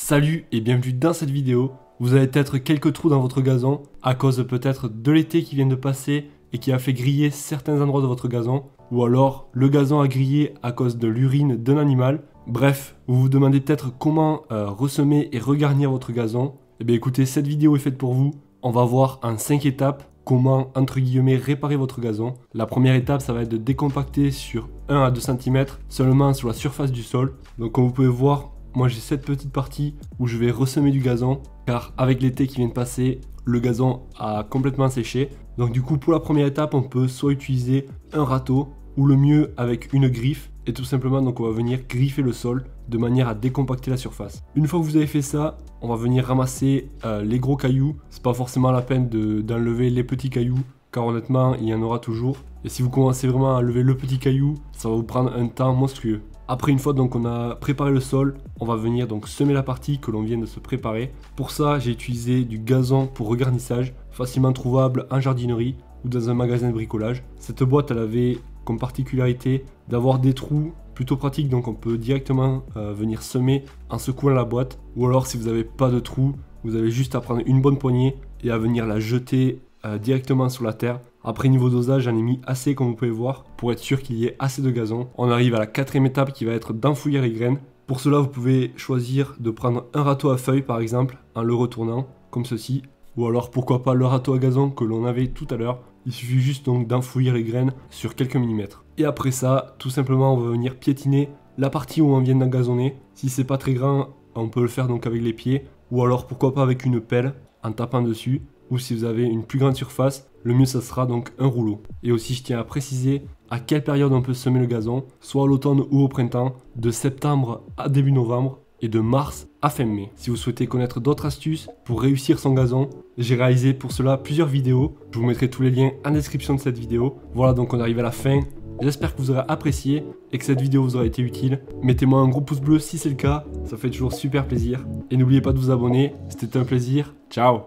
Salut et bienvenue dans cette vidéo. Vous avez peut-être quelques trous dans votre gazon à cause peut-être de l'été qui vient de passer et qui a fait griller certains endroits de votre gazon, ou alors le gazon a grillé à cause de l'urine d'un animal. Bref, vous vous demandez peut-être comment ressemer et regarnir votre gazon. Eh bien écoutez, cette vidéo est faite pour vous. On va voir en 5 étapes comment entre guillemets réparer votre gazon. La première étape, ça va être de décompacter sur 1 à 2 cm seulement sur la surface du sol. Donc comme vous pouvez voir, moi j'ai cette petite partie où je vais ressemer du gazon car avec l'été qui vient de passer, le gazon a complètement séché. Donc du coup pour la première étape, on peut soit utiliser un râteau ou le mieux avec une griffe et tout simplement donc on va venir griffer le sol de manière à décompacter la surface. Une fois que vous avez fait ça, on va venir ramasser les gros cailloux. C'est pas forcément la peine d'enlever les petits cailloux car honnêtement il y en aura toujours. Et si vous commencez vraiment à lever le petit caillou, ça va vous prendre un temps monstrueux. Après une fois donc on a préparé le sol, on va venir donc semer la partie que l'on vient de se préparer. Pour ça j'ai utilisé du gazon pour regarnissage, facilement trouvable en jardinerie ou dans un magasin de bricolage. Cette boîte elle avait comme particularité d'avoir des trous plutôt pratiques, donc on peut directement venir semer en secouant la boîte. Ou alors si vous n'avez pas de trous, vous avez juste à prendre une bonne poignée et à venir la jeter directement sur la terre. Après niveau dosage, j'en ai mis assez comme vous pouvez voir pour être sûr qu'il y ait assez de gazon. On arrive à la quatrième étape qui va être d'enfouir les graines. Pour cela vous pouvez choisir de prendre un râteau à feuilles par exemple en le retournant comme ceci. Ou alors pourquoi pas le râteau à gazon que l'on avait tout à l'heure. Il suffit juste donc d'enfouir les graines sur quelques millimètres. Et après ça, tout simplement on va venir piétiner la partie où on vient d'engazonner. Si c'est pas très grand, on peut le faire donc avec les pieds. Ou alors pourquoi pas avec une pelle en tapant dessus. Ou si vous avez une plus grande surface, le mieux ça sera donc un rouleau. Et aussi je tiens à préciser à quelle période on peut semer le gazon, soit à l'automne ou au printemps, de septembre à début novembre et de mars à fin mai. Si vous souhaitez connaître d'autres astuces pour réussir son gazon, j'ai réalisé pour cela plusieurs vidéos. Je vous mettrai tous les liens en description de cette vidéo. Voilà, donc on arrive à la fin. J'espère que vous aurez apprécié et que cette vidéo vous aura été utile. Mettez-moi un gros pouce bleu si c'est le cas, ça fait toujours super plaisir. Et n'oubliez pas de vous abonner, c'était un plaisir. Ciao!